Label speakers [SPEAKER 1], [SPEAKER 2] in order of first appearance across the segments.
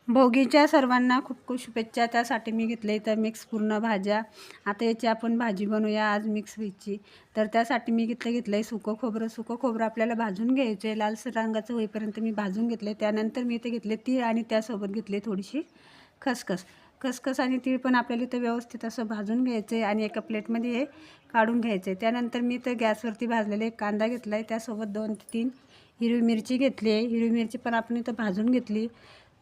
[SPEAKER 1] भोगीच्या सर्वांना खूप खूप शुभेच्छा. त्यासाठी मी घेतले इथं मिक्स पूर्ण भाज्या. आता याची आपण भाजी बनवूया आज मिक्स व्हेजची. तर त्यासाठी मी घेतलं आहे सुकं खोबरं. सुकं खोबरं आपल्याला भाजून घ्यायचं आहे, लालसर रंगाचं होईपर्यंत मी भाजून घेतले. त्यानंतर मी इथे घेतले तीळ आणि त्यासोबत घेतले थोडीशी खसखस. खसखस आणि तीळ पण आपल्याला इथं व्यवस्थित असं भाजून घ्यायचं आहे आणि एका प्लेटमध्ये हे काढून घ्यायचं आहे. त्यानंतर मी इथं गॅसवरती भाजलेले एक कांदा घेतला आहे, त्यासोबत 2 ते 3 हिरवी मिरची घेतली आहे. हिरवी मिरची पण आपण इथं भाजून घेतली.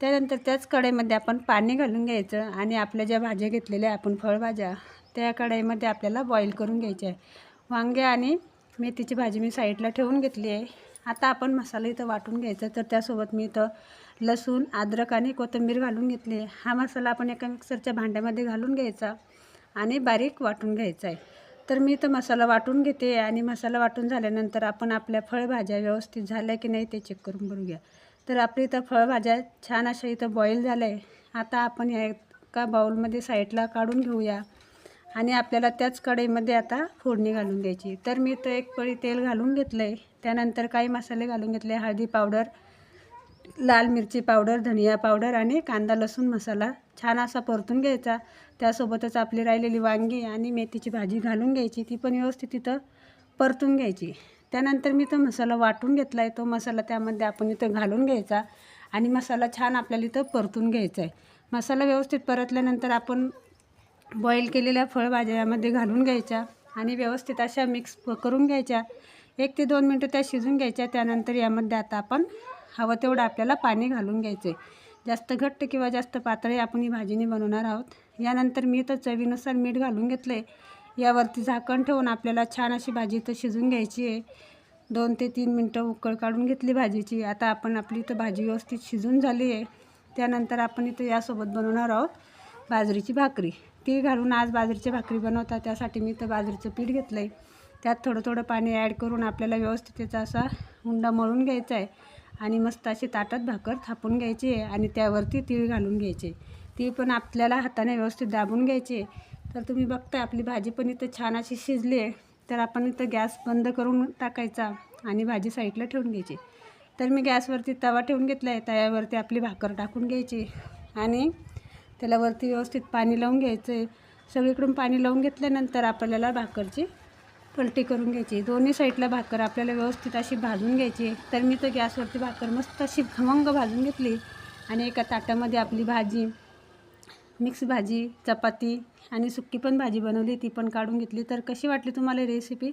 [SPEAKER 1] त्यानंतर त्याच कढईमध्ये आपण पाणी घालून घ्यायचं आणि आपल्या ज्या भाज्या घेतलेल्या आपण फळभाज्या त्या कढईमध्ये आपल्याला बॉईल करून घ्यायच्या आहे. वांगे आणि मेथीची भाजी मी साईडला ठेवून घेतली आहे. आता आपण मसाला इथं वाटून घ्यायचा. तर त्यासोबत मी इथं लसूण, अद्रक आणि कोथिंबीर घालून घेतली आहे. हा मसाला आपण एका मिक्सरच्या भांड्यामध्ये घालून घ्यायचा आणि बारीक वाटून घ्यायचा आहे. तर मी इथं मसाला वाटून घेते आणि मसाला वाटून झाल्यानंतर आपण आपल्या फळभाज्या व्यवस्थित झाल्या की नाही ते चेक करून बघूया. तर आपली इथं फळभाज्या छान अशा इथं बॉईल झाल्या आहे. आता आपण या एका बाउलमध्ये साईडला काढून घेऊया आणि आपल्याला त्याच कढईमध्ये आता फोडणी घालून द्यायची. तर मी इथं एक पळी तेल घालून घेतलं आहे. त्यानंतर काही मसाले घालून घेतले, हळदी पावडर, लाल मिरची पावडर, धनिया पावडर आणि कांदा लसूण मसाला छान असा परतून घ्यायचा. त्यासोबतच आपली राहिलेली वांगी आणि मेथीची भाजी घालून घ्यायची, ती पण व्यवस्थित इथं परतून घ्यायची. त्यानंतर मी तो मसाला वाटून घेतला आहे, तो मसाला त्यामध्ये आपण इथं घालून घ्यायचा आणि मसाला छान आपल्याला इथं परतून घ्यायचा आहे. मसाला व्यवस्थित परतल्यानंतर आपण बॉईल केलेल्या फळभाज्या यामध्ये घालून घ्यायच्या आणि व्यवस्थित अशा मिक्स करून घ्यायच्या. 1 ते 2 मिनटं त्या शिजून घ्यायच्या. त्यानंतर यामध्ये आता आपण हवं तेवढं आपल्याला पाणी घालून घ्यायचं आहे. जास्त घट्ट किंवा जास्त पातळी आपण ही भाजी नाही बनवणार आहोत. यानंतर मी इथं चवीनुसार मीठ घालून घेतलं आहे. यावरती झाकण ठेवून आपल्याला छान अशी भाजी इथं शिजून घ्यायची आहे. 2 ते 3 मिनटं उकळ काढून घेतली भाजीची. आता आपण आपली इथं भाजी व्यवस्थित शिजून झाली आहे. त्यानंतर आपण इथं यासोबत बनवणार आहोत बाजरीची भाकरी. तीळ घालून आज बाजरीची भाकरी बनवतात, त्यासाठी मी इथं बाजरीचं पीठ घेतलं आहे. त्यात थोडं थोडं पाणी ॲड करून आपल्याला व्यवस्थित त्याचा असा उंडा मळून घ्यायचा आहे आणि मस्त अशी ताटात भाकर थापून घ्यायची आहे आणि त्यावरती तीळ घालून घ्यायचे. तीळ पण आपल्याला हाताने व्यवस्थित दाबून घ्यायचे. तर तुम्ही बघताय आपली भाजी पण इथं छान अशी शिजली आहे. तर आपण इथं गॅस बंद करून टाकायचा आणि भाजी साईडला ठेवून घ्यायची. तर मी गॅसवरती तवा ठेवून घेतला आहे. तव्यावरती आपली भाकर टाकून घ्यायची आणि त्याला वरती व्यवस्थित पाणी लावून घ्यायचं आहे. सगळीकडून पाणी लावून घेतल्यानंतर आपल्याला भाकरची पलटी करून घ्यायची. दोन्ही साईडला भाकर आपल्याला व्यवस्थित अशी भाजून घ्यायची. तर मी तर गॅसवरती भाकर मस्त अशी खमंग भाजून घेतली आणि एका ताटामध्ये आपली भाजी, मिक्स भाजी, चपाती आणि सुक्की पण भाजी बनवली, ती पण काढून घेतली. तर कशी वाटली तुम्हाला रेसिपी